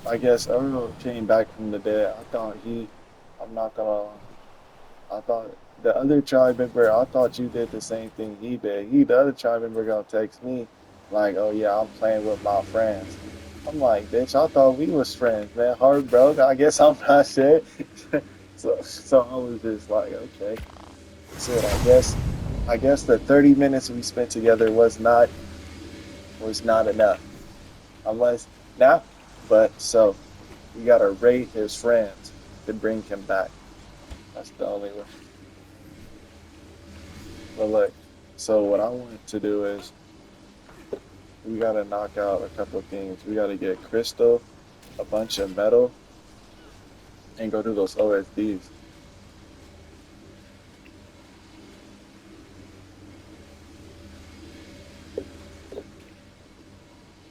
I guess Earl came back from the dead. I'm not gonna, I thought the other tribe member, I thought you did the same thing he did. The other tribe member gonna text me like, oh yeah, I'm playing with my friends. I'm like, bitch, I thought we was friends, man. Heart broke. I guess I'm not shit. So I was just like, okay, shit. I guess the 30 minutes we spent together was not enough. Unless now, but so you gotta rate his friends to bring him back. That's the only way. But look, so what I want to do is we gotta knock out a couple of things. We gotta get crystal, a bunch of metal, and go do those OSDs.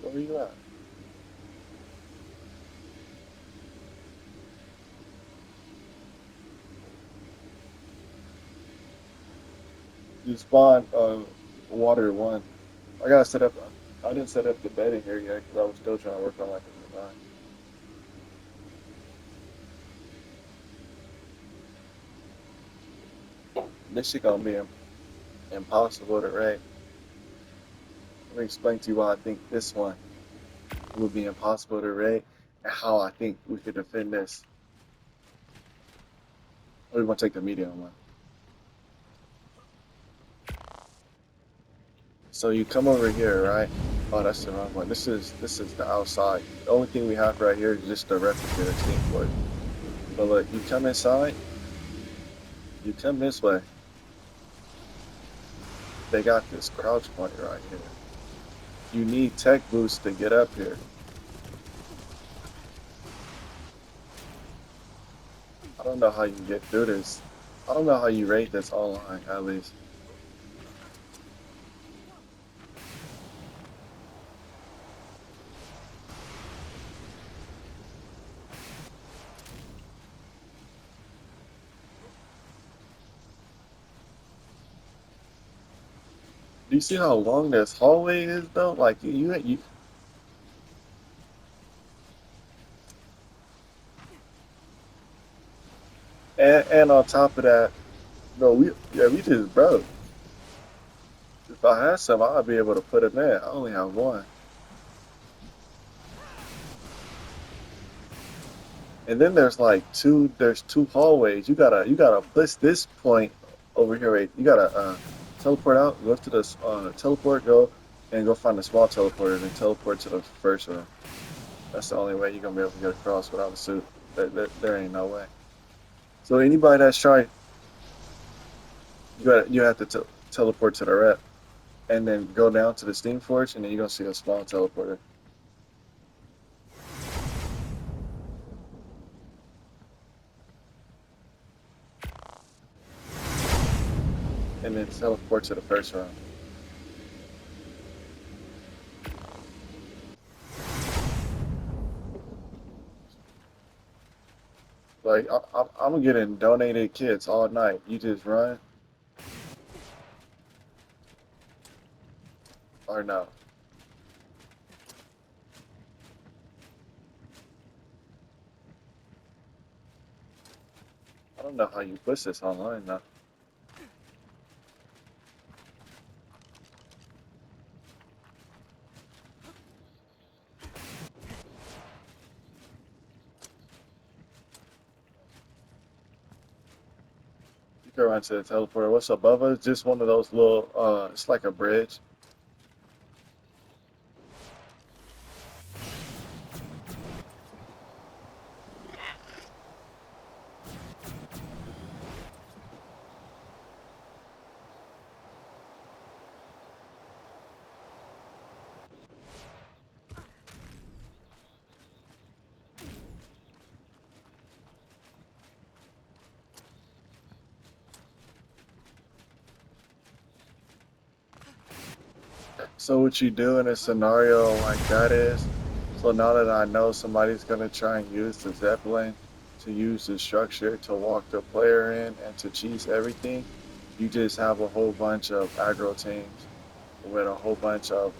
Where you at? You spawn water one. I gotta set up. I didn't set up the bed in here yet because I was still trying to work on like a design. This shit gonna be impossible to rate. Let me explain to you why I think this one would be impossible to rate and how I think we could defend this. Or we want to take the medium one. So you come over here, right? Oh, that's the wrong one. This is the outside. The only thing we have right here is just the replicator steam for it. But look, you come inside, you come this way. They got this crouch point right here. You need tech boost to get up here. I don't know how you get through this. I don't know how you rate this online, at least. Do you see how long this hallway is though? Like you and on top of that, bro, we just broke. If I had some, I'd be able to put them in. I only have one. And then there's two hallways. You gotta place this point over here. Right? You gotta teleport out, go to the teleport, go and go find the small teleporter, then teleport to the first one. That's the only way you're gonna be able to get across without a suit. There ain't no way. So anybody that's trying, you have to teleport to the rep, and then go down to the steam forge, and then you're gonna see a small teleporter, and then teleport to the first round. Like I'm getting donated kits all night. You just run or no? I don't know how you push this online though. You can run to the teleporter. What's above us? Just one of those little. It's like a bridge. So what you do in a scenario like that is, so now that I know somebody's gonna try and use the Zeppelin to use the structure to walk the player in and to cheese everything, you just have a whole bunch of aggro teams with a whole bunch of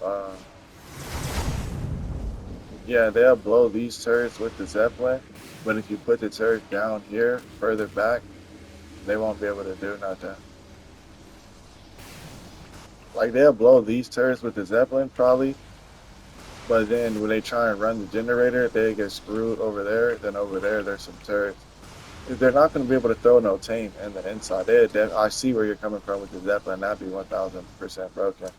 Yeah, they'll blow these turrets with the Zeppelin, but if you put the turret down here, further back, they won't be able to do nothing. Like they'll blow these turrets with the Zeppelin probably, but then when they try and run the generator, they get screwed over there. Then over there, there's some turrets. They're not going to be able to throw no tame in the inside. I see where you're coming from with the Zeppelin. That'd be 1000% broken.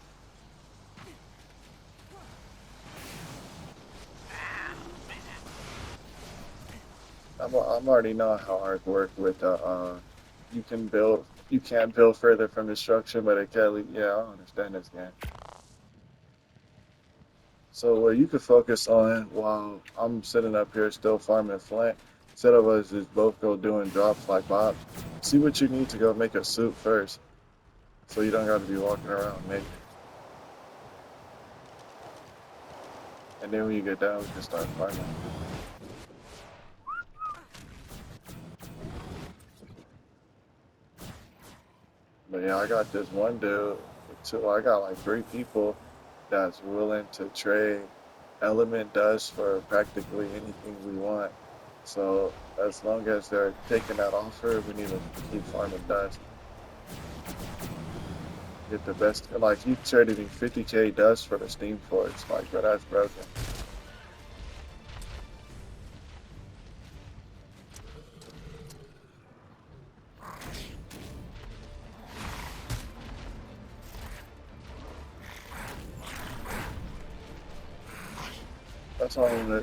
I'm already know how hard work with you can build. You can't build further from destruction, but it can. Yeah, I don't understand this game. So what you could focus on while I'm sitting up here still farming Flint, instead of us just both go doing drops like Bob, see what you need to go make a suit first, so you don't got to be walking around naked. And then when you get down, we can start farming. But yeah, I got this one dude. I got like 3 people that's willing to trade element dust for practically anything we want. So as long as they're taking that offer, we need to keep farming dust. Get the best. Like you traded me 50k dust for the steam forge. Like, bro, that's broken.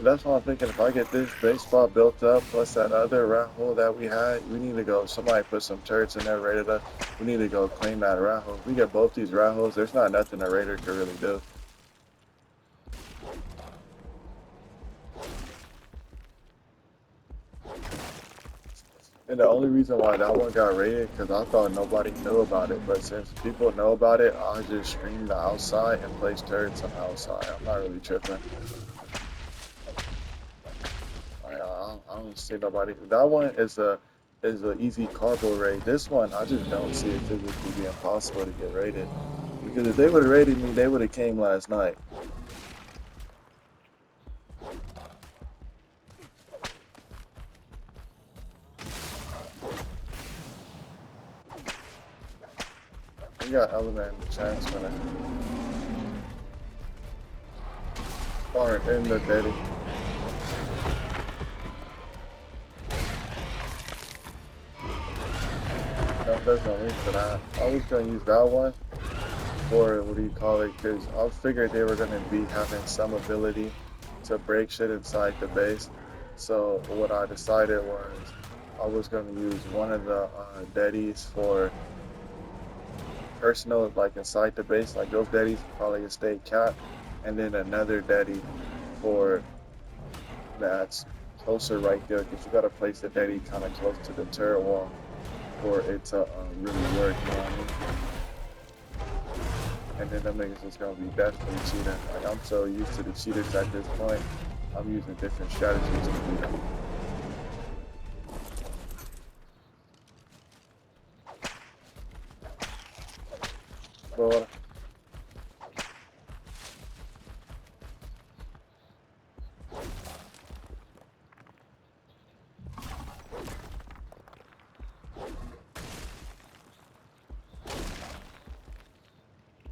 That's why I'm thinking. If I get this base spot built up, plus that other rat hole that we had, we need to go. Somebody put some turrets in there, raided us. We need to go claim that rat hole. If we get both these rat holes, there's not nothing a raider could really do. And the only reason why that one got raided, because I thought nobody knew about it. But since people know about it, I just stream the outside and place turrets on the outside. I'm not really tripping. I don't see nobody. That one is a easy carbo raid. This one, I just don't see it physically being possible to get raided. Because if they would have raided me, they would have came last night. We got element transfer or in the daddy. No, there's no link for that. I was gonna use that one for what do you call it? Because I figured they were gonna be having some ability to break shit inside the base. So what I decided was I was gonna use one of the daddies for personal, like inside the base, like those daddies probably a state cap, and then another daddy for that's closer right there, because you gotta place the daddy kind of close to the turret wall for it to really work, you know what I mean? And then them niggas is gonna be definitely cheating. Like I'm so used to the cheaters at this point, I'm using different strategies to beat them. But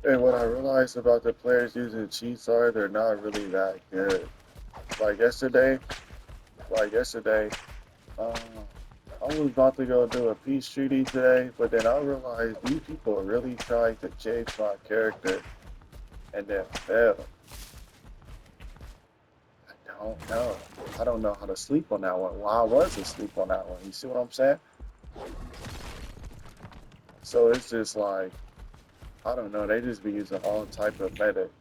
and what I realized about the players using cheats are they're not really that good. Like yesterday, like yesterday, uh, I was about to go do a peace treaty today, but then I realized these people really tried to change my character and then failed. I don't know. I don't know how to sleep on that one. Well, I was asleep on that one. You see what I'm saying? So it's just like, I don't know. They just be using all type of methods.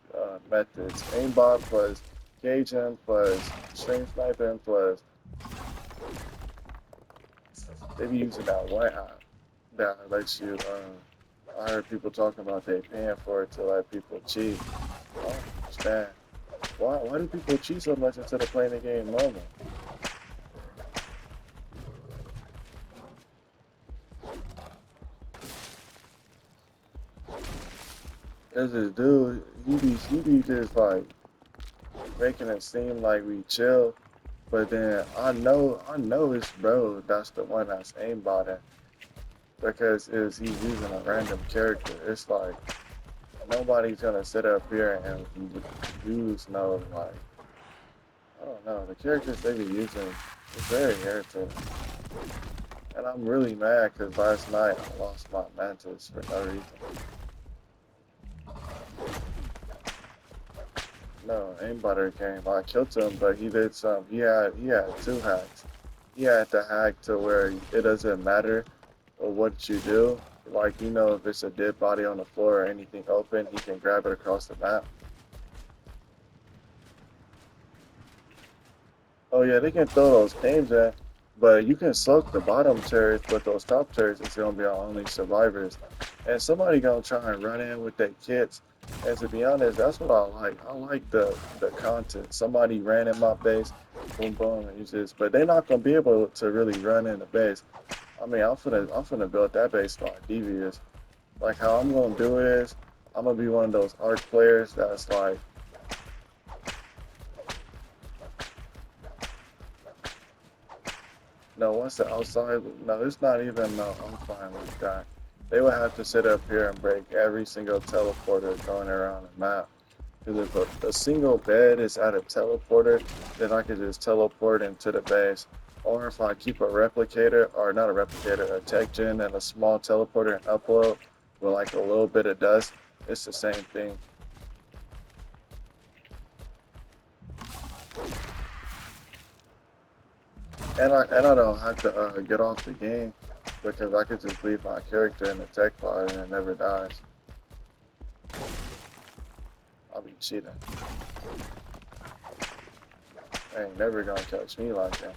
Aimbot plus gauging plus stream sniping plus they be using that one app that lets you. I heard people talking about they paying for it to let people cheat. I don't understand. Why do people cheat so much instead of playing the game normal? There's this dude, he be just like making it seem like we chill, but then I know it's bro that's the one that's aimbotting because is he using a random character. It's like nobody's gonna sit up here and use no like I don't know the characters they be using is very irritating, and I'm really mad because last night I lost my mantis for no reason. No, aimbotting came. I killed him, but he did some. He had two hacks. He had the hack to where it doesn't matter what you do. Like if it's a dead body on the floor or anything open, he can grab it across the map. Oh yeah, they can throw those games in, but you can soak the bottom turrets, but those top turrets is gonna be our only survivors. And somebody gonna try and run in with their kits. And to be honest, that's what I like. I like the content. Somebody ran in my base, boom boom, and you just but they're not gonna be able to really run in the base. I mean, I'm finna build that base by devious. Like how I'm gonna do it is I'm gonna be one of those arc players that's like no, once the outside, no, it's not even no fine like that. They would have to sit up here and break every single teleporter going around the map. Because if a single bed is at a teleporter, then I could just teleport into the base. Or if I keep a replicator, or not a replicator, a tech gen and a small teleporter and upload with like a little bit of dust, it's the same thing. And I don't have to get off the game because I could just leave my character in the tech pod and it never dies. I'll be cheating. They ain't never gonna catch me like that.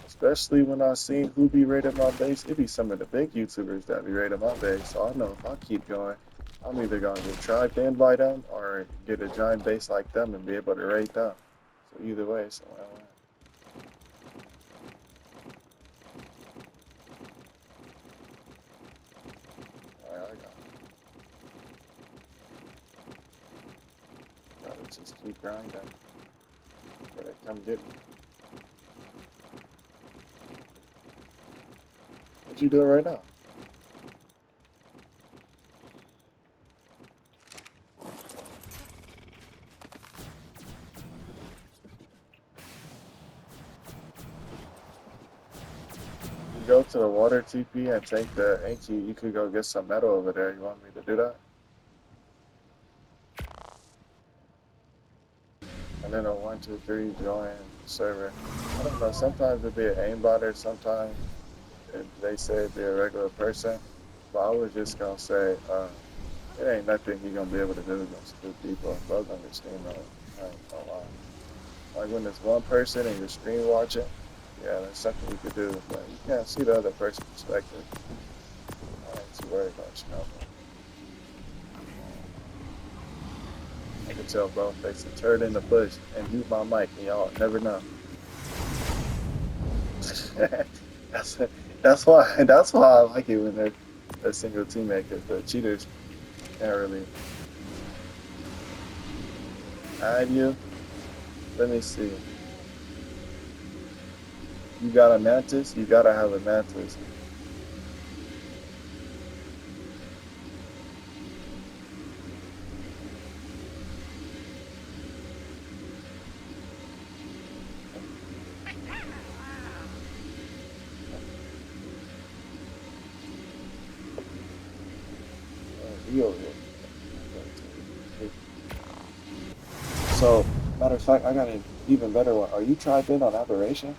Especially when I seen who be raiding my base, it be some of the big YouTubers that be raiding my base. So I know if I keep going, I'm either gonna get tried in by them or get a giant base like them and be able to raid them. So either way, so I win. Alright, gotta just keep grinding. Gotta come get me. What you doing right now? You go to the water TP and take the Anki, you could go get some metal over there. You want me to do that? And then a 1, 2, 3 join server. I don't know. Sometimes it'd be an aimbotter. Sometimes they say it'd be a regular person. But I was just gonna say, it ain't nothing you gonna be able to do against two people. Both understand that. I ain't gonna lie. Like when there's one person and you're screen watching, yeah, that's something you could do. But you can't see the other person's perspective. I ain't too worried about you know. I can tell bro face a turd in the bush and mute my mic and y'all never know. that's that's why I like it when they're a single teammate because the cheaters can't really hide you. Let me see. You got a mantis? You gotta have a mantis. You over here. So, matter of fact, I got an even better one. Are you tried in on aberration?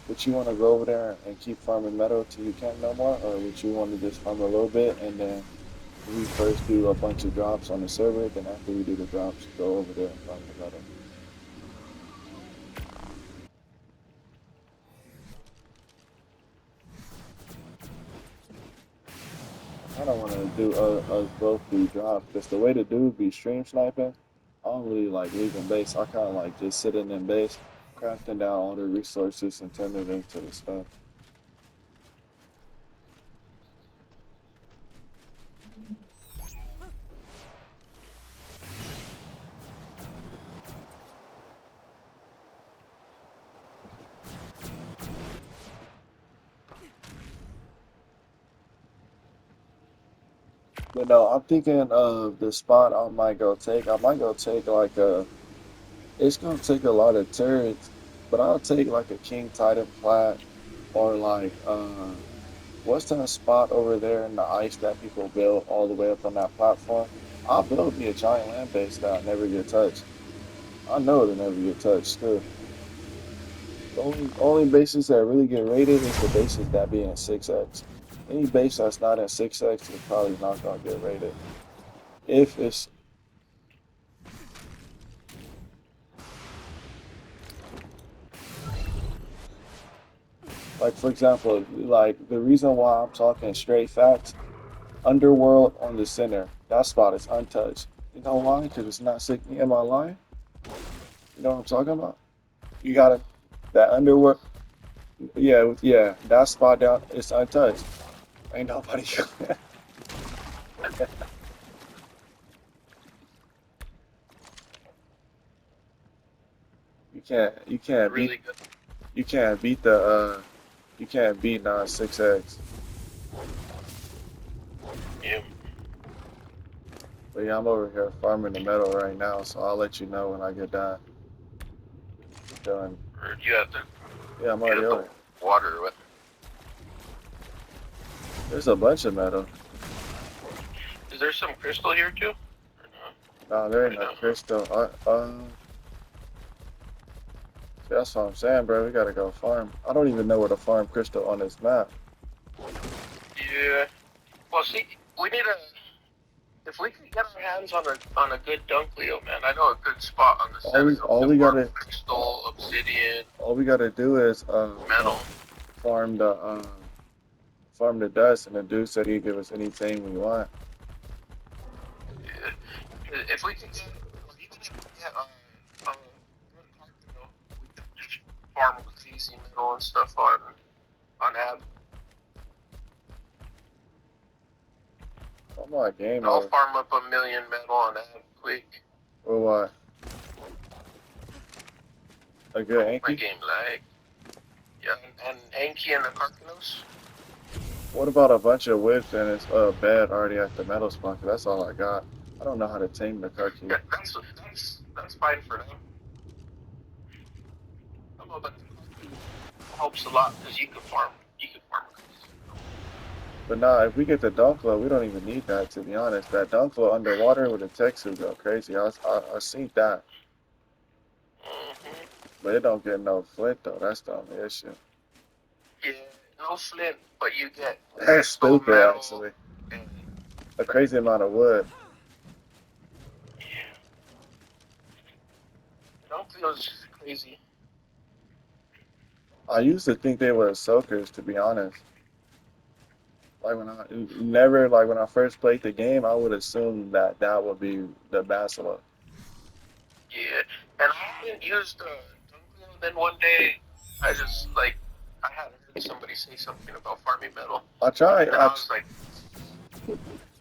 Would you want to go over there and keep farming metal till you can't no more, or would you want to just farm a little bit and then we first do a bunch of drops on the server, then after we do the drops, go over there and farm the metal? I don't want to do us both do drops because the way the dude be stream sniping, I don't really like leaving base. I kind of like just sitting in base, crafting down all the resources and turning it into the stuff. But no, I'm thinking of the spot I might go take. I might go take like a. It's gonna take a lot of turrets, but I'll take like a King Titan plat or like what's that spot over there in the ice that people build all the way up on that platform? I'll build me a giant land base that'll never get touched. I know it'll never get touched too. The only bases that really get rated is the bases that be in 6x. Any base that's not in 6x is probably not gonna get rated. If it's like for example, like the reason why I'm talking straight facts, Underworld on the center, that spot is untouched. You know why? Because it's not sticking in my line. You know what I'm talking about? You gotta that Underworld. Yeah, yeah, that spot down, it's untouched. Ain't nobody. you can't beat Really good. you can't beat the you can't beat non 6x. Yeah. But yeah, I'm over here farming the metal right now, so I'll let you know when I get done. Or Yeah, I'm you already have over the here. water with. There's a bunch of metal. Is there some crystal here too? Or no? Nah, there ain't Probably no not. Huh? crystal. That's what I'm saying, bro. We gotta go farm. I don't even know where to farm crystal on this map. Yeah. Well, see, we need a. If we can get our hands on a good Dunkleo, man, I know a good spot on the All center we of all the we farm gotta crystal, obsidian, all we gotta do is metal. farm the farm the dust, and the dude said he'd give us anything we want. Yeah. If we can get, or even if we get good Carcano, we can just farm with easy metal and stuff on Ab. I'm on game I'll mode. farm up 1,000,000 metal on Ab quick. Or what? A good Oh, my Anki? game lag. Yeah, and Anki and the Carcanos. What about a bunch of whips and it's bed already at the metal spawn? 'Cause that's all I got. I don't know how to tame the Karki. Yeah, that's fine for them. Oh, but the Karki helps a lot because you can farm crazy. But nah, if we get the Dunklo, we don't even need that, to be honest. That Dunklo underwater with the tech suit go crazy. I seen that. Mm-hmm. But it don't get no flint though. That's the only issue. Yeah, no flint, but you get That's crystal stupid, metal actually. and A crazy amount of wood. yeah, Dunkleo's crazy. I used to think they were soakers, to be honest. Like when I never like when I first played the game, I would assume that that would be the Basilisk. Yeah, and I haven't used Dunkleo. Then one day, I just like I had heard somebody say something about farming metal, I tried. and I was like,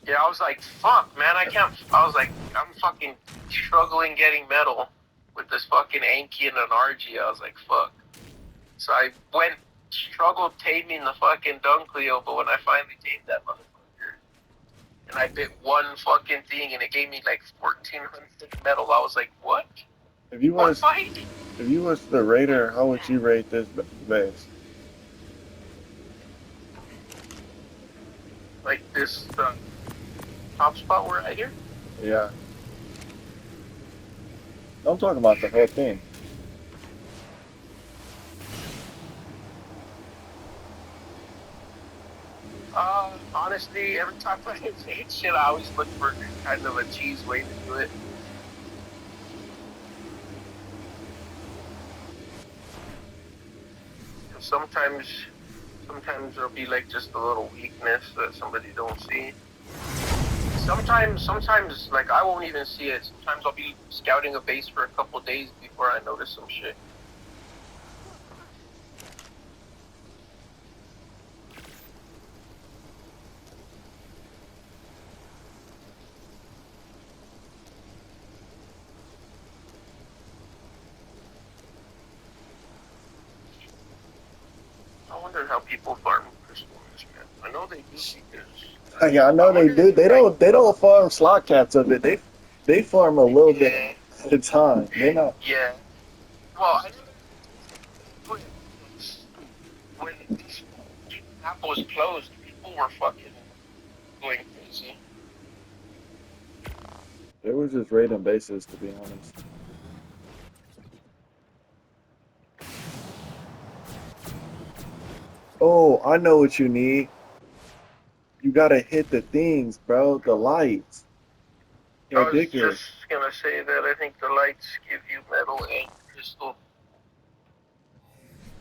yeah, I was like, fuck, man, I can't. I was like, I'm fucking struggling getting metal with this fucking Anki and an RG. I was like, fuck. So I went struggled taming the fucking Dunkleo, but when I finally tamed that motherfucker, and I bit one fucking thing, and it gave me like 1,400 metal, I was like, what? if you One was fight? if you was the raider, how would you rate this base? Like this top spot we're at here? Yeah, I'm talking about the whole thing. Honestly, every time I hit shit, I always look for kind of a cheese way to do it. Sometimes there'll be like just a little weakness that somebody don't see. sometimes, like I won't even see it. Sometimes I'll be scouting a base for a couple days before I notice some shit. I wonder how people farm crystals, man. I know they do because Yeah, I I know they wonder do. if like They don't farm slot cats of it. They farm a little bit yeah, at a time. They not. yeah. Well, I know they do it because when this app was closed, people were fucking going crazy. They were just raiding bases, to be honest. Oh, I know what you need. You gotta hit the things, bro. The lights I right was there. just gonna say that I think the lights give you metal and crystal.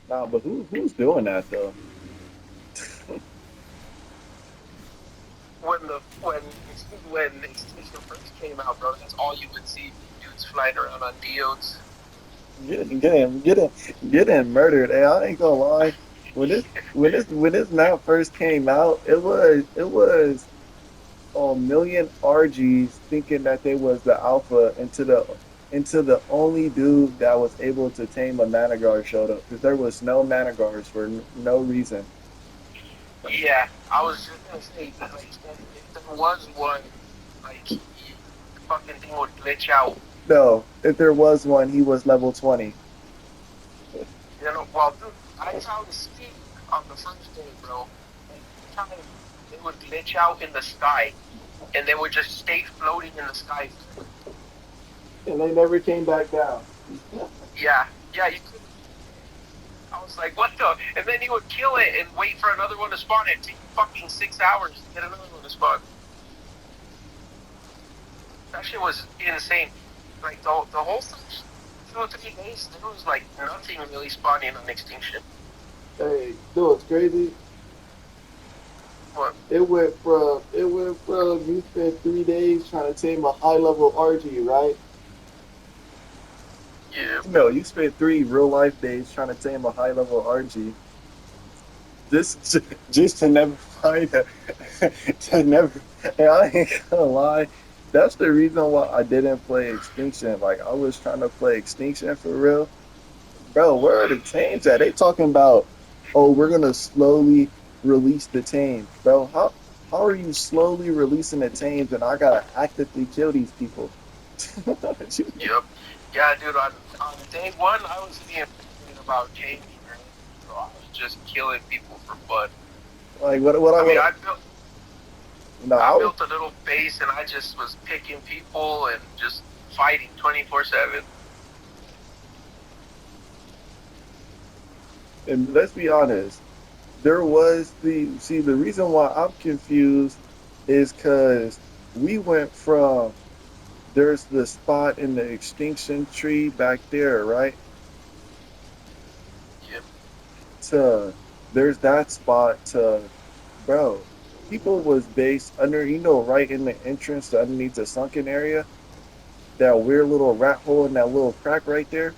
Nah, but who's doing that though? When Extinction first came out, bro, that's all you would see dudes flying around on geodes. Getting murdered. Hey, I ain't gonna lie. When this map first came out, it was a million RGs thinking that they was the alpha into the only dude that was able to tame a Managar showed up because there was no Managars for no reason. Yeah, I was just gonna say that, like, if there was one, like, the fucking thing would glitch out. No, if there was one, he was level 20. You know, well, dude, I found Steve on the first day, bro, and each time they would glitch out in the sky, and they would just stay floating in the sky. And they never came back down. Yeah, yeah, you couldn't. I was like, what the? And then he would kill it and wait for another one to spawn. It'd take fucking 6 hours to get another one to spawn. That shit was insane. Like the whole first 2 or 3 days, there was like nothing really spawning on Extinction. Hey, dude, it's crazy. But It went from you spent 3 days trying to tame a high level RG, right? yeah, No, you spent 3 real life days trying to tame a high level RG. Just just to never find a to never. And I ain't gonna lie, that's the reason why I didn't play Extinction. Like I was trying to play Extinction for real, bro. Where are the tames at? They talking about, oh, we're gonna slowly release the tames, bro. How are you slowly releasing the tames and I gotta actively kill these people? yep, yeah, dude. On day one, I wasn't even thinking about changing or anything, bro. I was just killing people for fun. Like what I I mean, what no, I built a little base and I just was picking people and just fighting 24/7. and let's be honest. There was the reason why I'm confused is because we went from there's the spot in the extinction tree back there, right? Yep. To there's that spot to bro. People was based under right in the entrance to underneath the sunken area, that weird little rat hole in that little crack right there.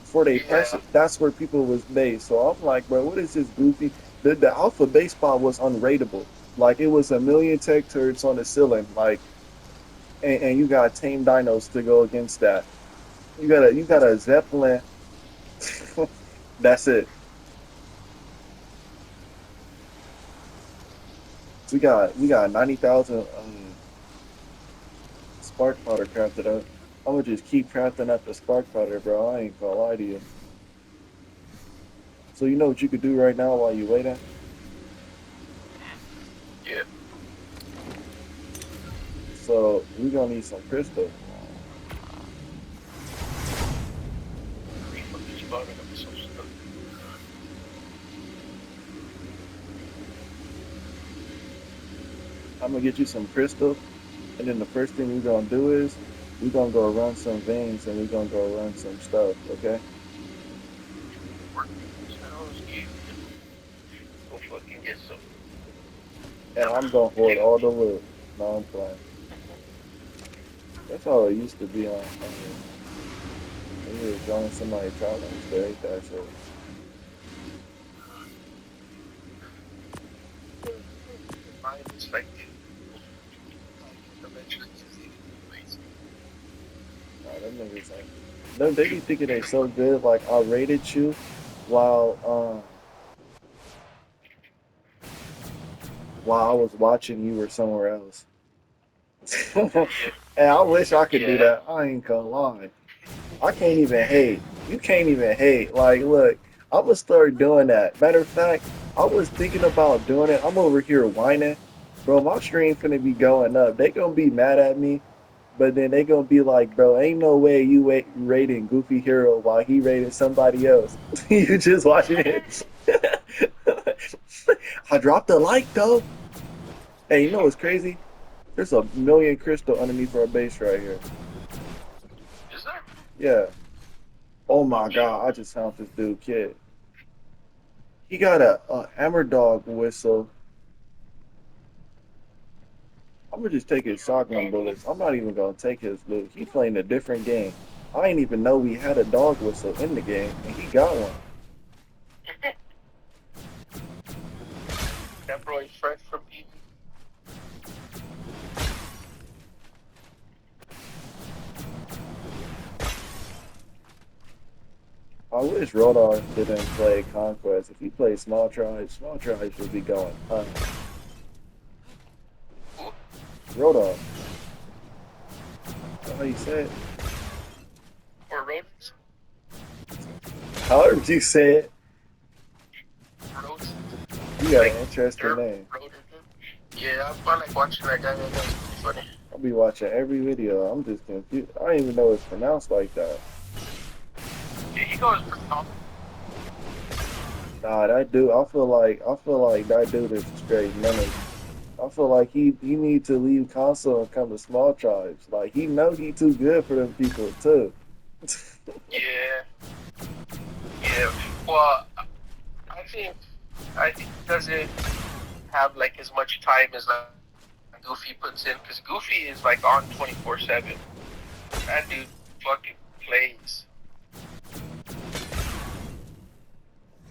Before they press Yeah. it, that's where people was based. So I'm like, bro, what is this goofy? The alpha base spot was unrateable. Like it was a million tech turrets on the ceiling. Like and you got tame dinos to go against that. You got a zeppelin. That's it. So we got 90,000 spark powder crafted up. I'm gonna just keep crafting up the spark powder, bro. I ain't gonna lie to you. So you know what you could do right now while you waiting? Yeah. So we gonna need some crystal. Pretty fucking spawning up some stuff. I'm gonna get you some crystal, and then the first thing we're gonna do is we're gonna go run some veins and we're gonna go run some stuff, okay? Sounds good. Go fucking get some. And I'm I'm gonna hoard getting all the loot. No, I'm playing. That's how it used to be on when you were joining somebody trial. I used to hate that shit. Mine is like eventually because they plays. Nah, them niggas ain't. Them, they be thinking they so good. Like I rated you while while I was watching you or somewhere else. Yeah, And I wish I could do yeah. that. I ain't gonna lie. I can't even hate. You can't even hate. Like, look, I'm gonna start doing that. Matter of fact, I was thinking about doing it. I'm over here whining. Bro, my stream finna be going up. They gonna be mad at me, but then they gonna be like, bro, ain't no way rating Goofy Hero while he rated somebody else. You just watching it. I dropped a like though. Hey, you know what's crazy? There's a million crystal underneath our base right here. Is there? Yeah. Oh Oh my shit. god, I just found this dude kid. He got a hammer dog whistle. I'm gonna just take his shotgun bullets. I'm not even gonna take his loot. He playing a different game. I ain't even know we had a dog whistle in the game, and he got one. That bro is fresh from PV. I wish Rodar didn't play Conquest. If he played Small Tribes would be going. Rodar, that's how you say it. Or rodents. However you say it, Rodents. you got Like an interesting dirt. name. Rodent. Yeah, I like watching that guy. That guy's pretty funny. I'll be watching every video. I'm just confused. I don't even know it's pronounced like that. Yeah, he goes pretty off. Nah, that dude. I feel like that dude is a straight menace. I feel like he need to leave console and come to small tribes. Like he know he too good for them people too. Yeah, yeah. Well, I think he doesn't have like as much time as like Goofy puts in because Goofy is like on 24/7. That dude fucking plays.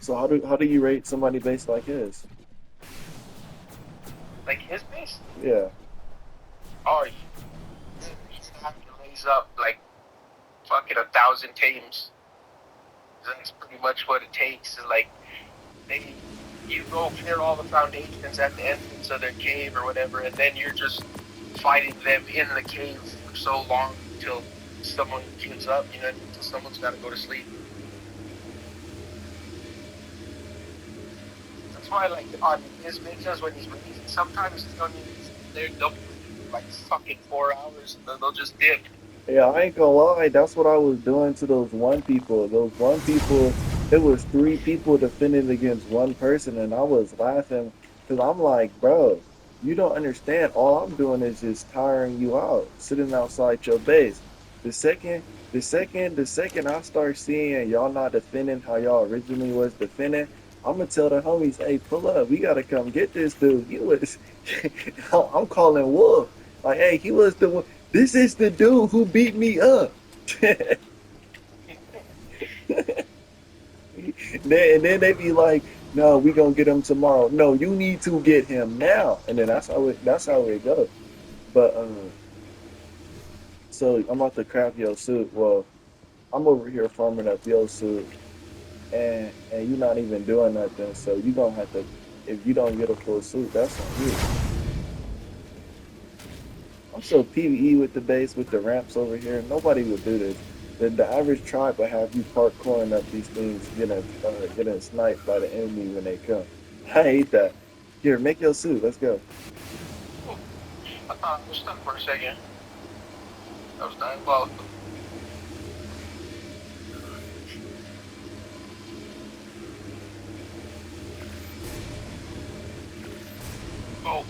So how do you rate somebody based like his? Like his base. Yeah. Oh, he's not lays up like fucking 1,000 teams. That's pretty much what it takes. Is like they you go clear all the foundations at the entrance of their cave or whatever, and then you're just fighting them in the cave for so long until someone gives up, you know, until someone's got to go to sleep. That's why, like, on his videos when he's releasing, sometimes he's don't even they'll be like fucking 4 hours, and then they'll just dip. Yeah, I ain't gonna lie, that's what I was doing to those one people. Those one people, it was three people defending against one person, and I was laughing because I'm like, bro, you don't understand. All I'm doing is just tiring you out, sitting outside your base. The second I start seeing y'all not defending how y'all originally was defending, I'm gonna tell the homies, hey, pull up, we gotta come get this dude. He was, I'm calling Wolf. Like, hey, he was the one. This is the dude who beat me up. And then they be like, "No, we gonna get him tomorrow." No, you need to get him now. And then that's how it goes. But so I'm about to craft your suit. Well, I'm over here farming up your suit, and you're not even doing nothing. So you gonna have to, if you don't get a full suit, that's on you. I'm so PvE with the base with the ramps over here. Nobody would do this. The average tribe would have you parkouring up these things, getting sniped by the enemy when they come. I hate that. Here, make your suit. Let's go. I thought I was stuck for a second. That was diabolical. Oh,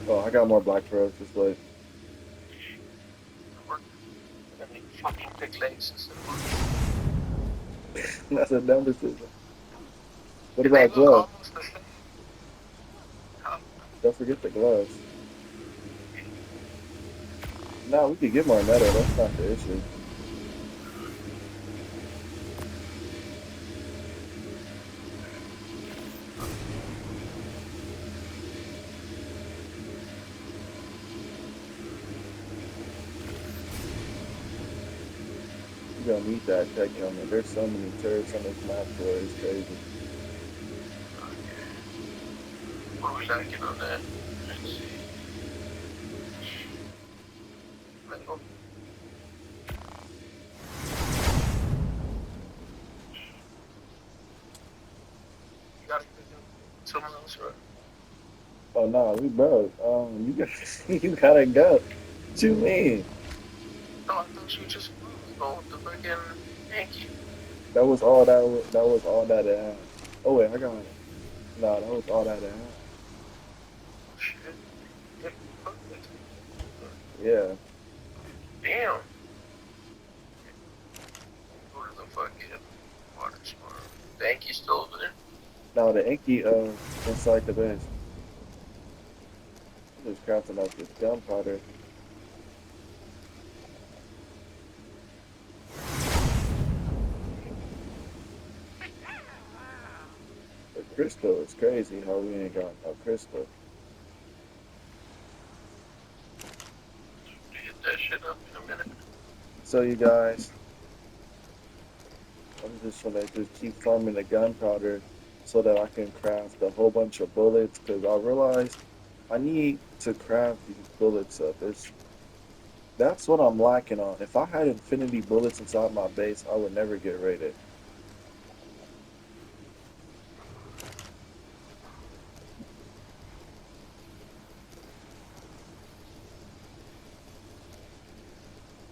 Oh, I got more black pearls this way. we're gonna make fucking pickaxe instead of boots. That's a dumb decision. What And they about look gloves? almost the same. Huh? Don't forget the gloves. No, we could get more metal. That's not the issue. You gonna need that tech helmet. There's so many turrets on this map where it's crazy. Okay. What are we lacking on that? Let's see. Metal. You gotta get someone else, right? Oh no, we broke. You got you gotta go. What you mean? No, I thought you just was going with the fucking Yankee. That was all that. That was all that it had. Oh wait, I got it. No, that was all that it had. Oh shit. Yeah, fuck that. Yeah. Damn. Go to the fucking water tomorrow. The Yankee's still over there. Now the Inky inside the base. Just crafting up this gunpowder. The crystal is crazy how we ain't got no crystal. Hit that shit up in a minute. So you guys, I'm just gonna just keep farming the gunpowder so that I can craft a whole bunch of bullets because I realized I need to craft these bullets up. That's what I'm lacking on. If I had infinity bullets inside my base, I would never get raided.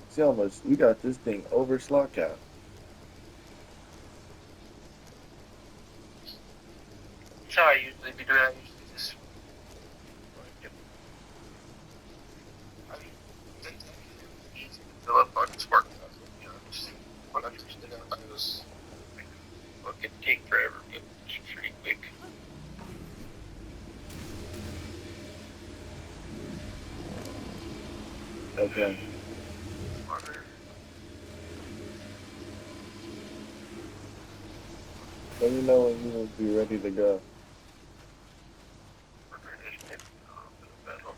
See how much we got this thing over slot cap. That's how I usually be doing. I usually just fucking. I mean, it's easy to fill up on spark nozzle, to be honest. When I first did it, I thought it was like fucking take forever, but it's pretty quick. Okay. Water. Let me know when you will be ready to go. Water is maybe a little bit of metal.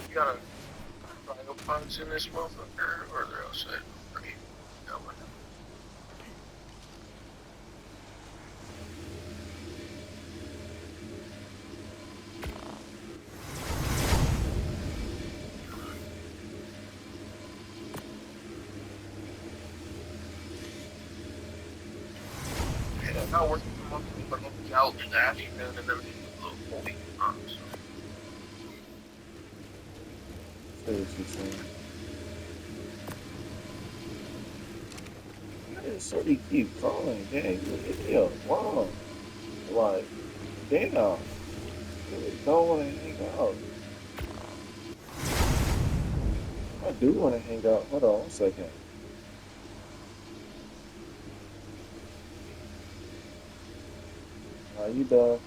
You got a cryopods in this motherfucker, or they're outside? Right. Got one. Yeah, I'm not working from home, but I'll be out in the afternoon and then a little fully on. So See what you're saying. Why does Shorty keep calling, gang? Leave me alone. Like, damn. I really don't want to hang out. I do want to hang out. Hold on one second. How you doing?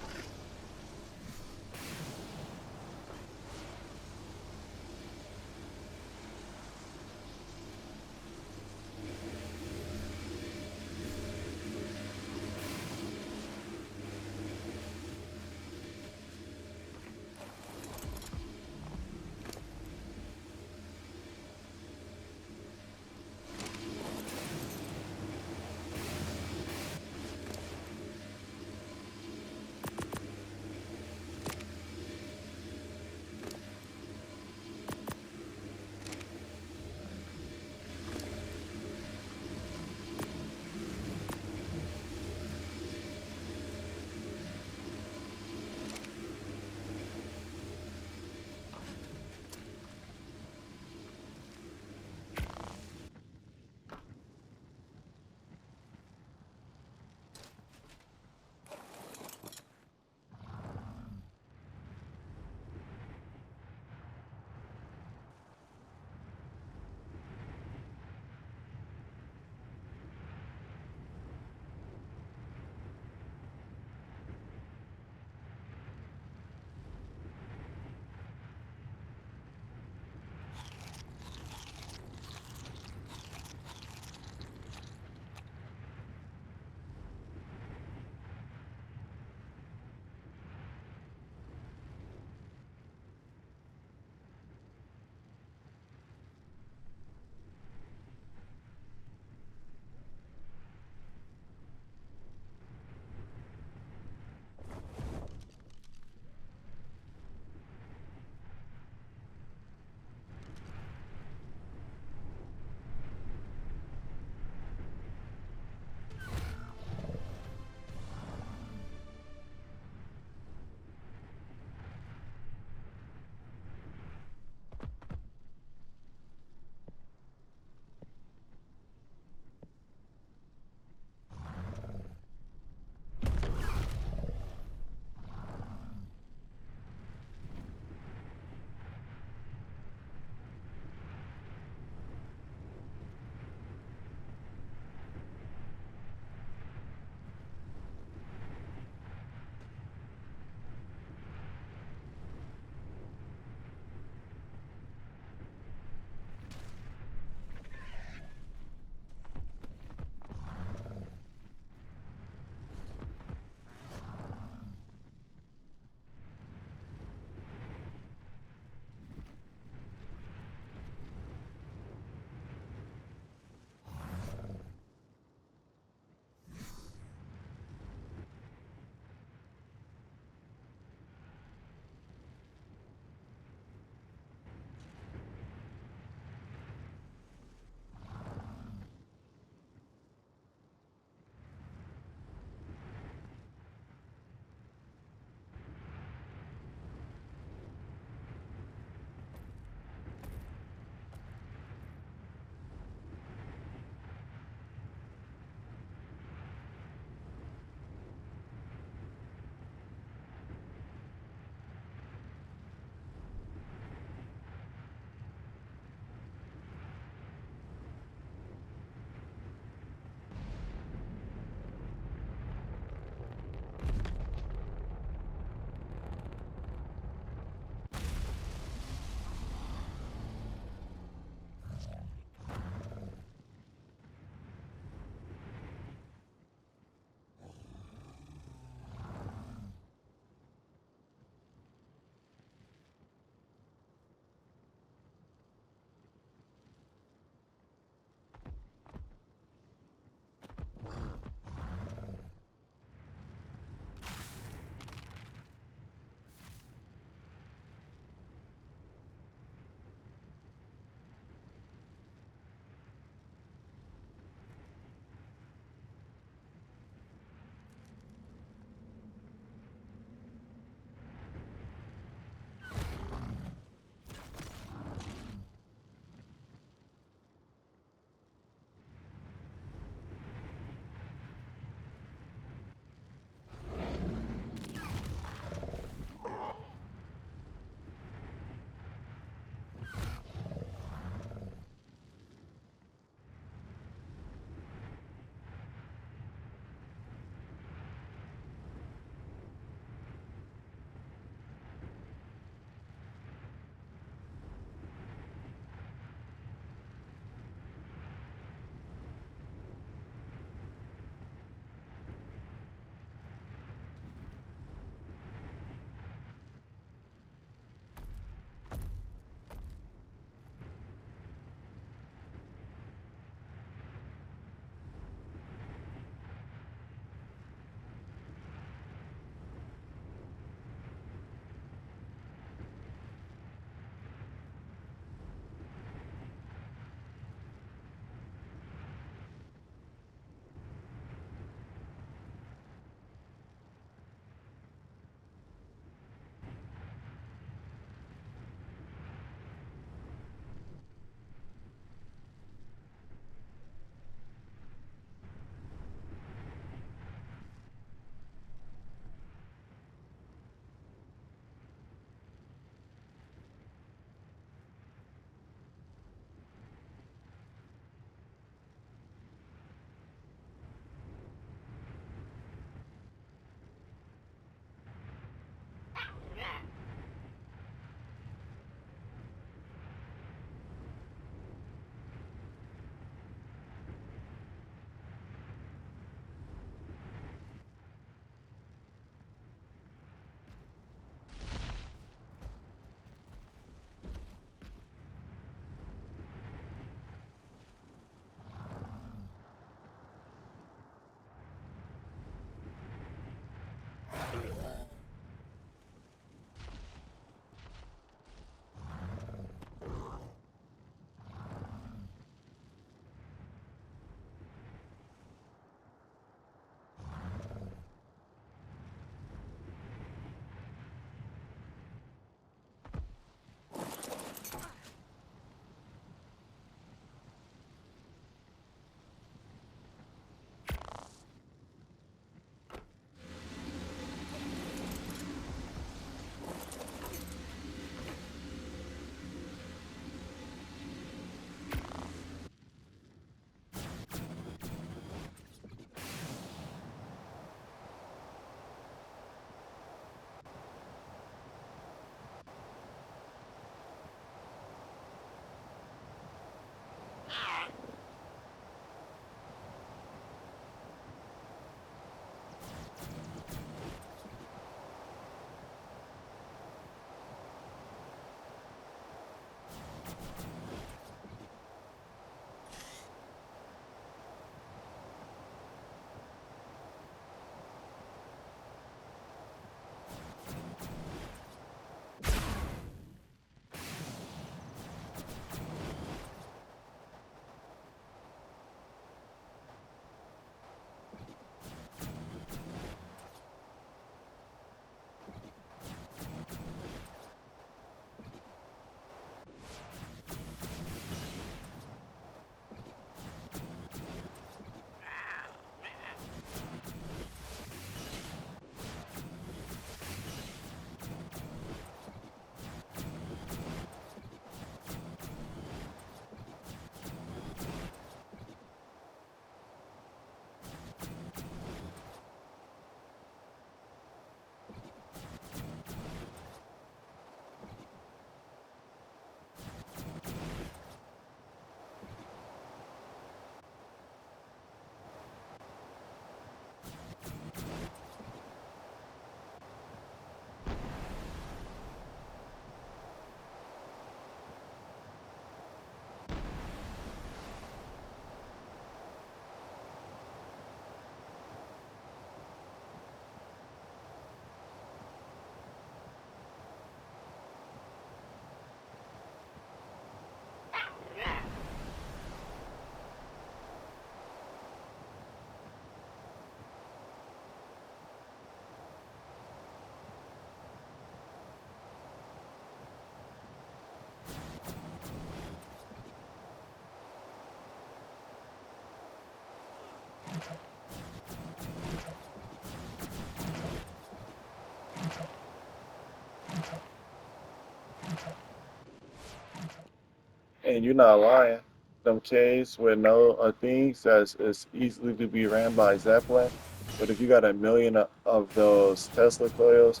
And you're not lying. Them caves with no things that's is easily to be ran by Zeppelin. But if you got a million of those Tesla coils,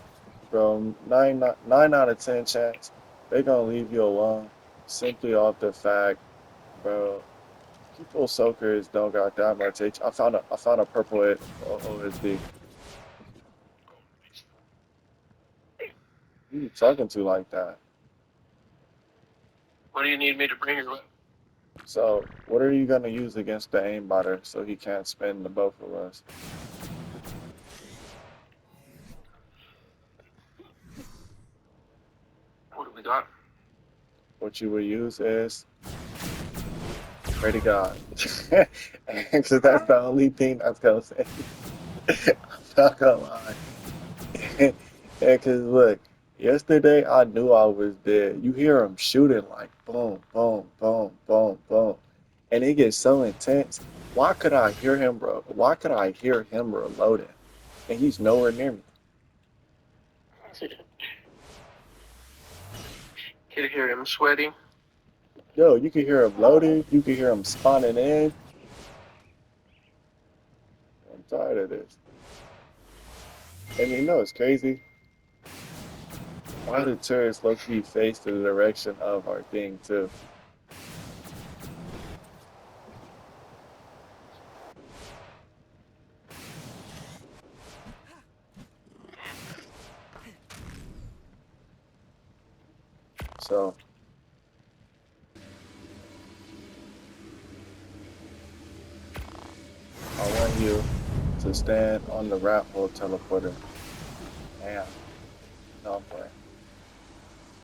from nine out of 10 chance, they gonna leave you alone simply off the fact, bro. People soakers don't got that much H. I found a purple OSD. Who you talking to like that? What do you need me to bring her? So what are you gonna use against the aimbotter so he can't spin the both of us? What do we got? What you would use is pray to God. Because that's the only thing that's gonna say. I'm not gonna lie. Yeah, because look, yesterday I knew I was dead. You hear him shooting like boom, boom, boom, boom, boom, and it gets so intense. Why could I hear him, bro? Why could I hear him reloading? And he's nowhere near me. Can hear him sweating. Yo, you can hear him loading. You can hear him spawning in. I'm tired of this. And you know it's crazy. Why the turrets low key face the direction of our thing too? So I want you to stand on the rat hole teleporter. Damn, no I'm playing.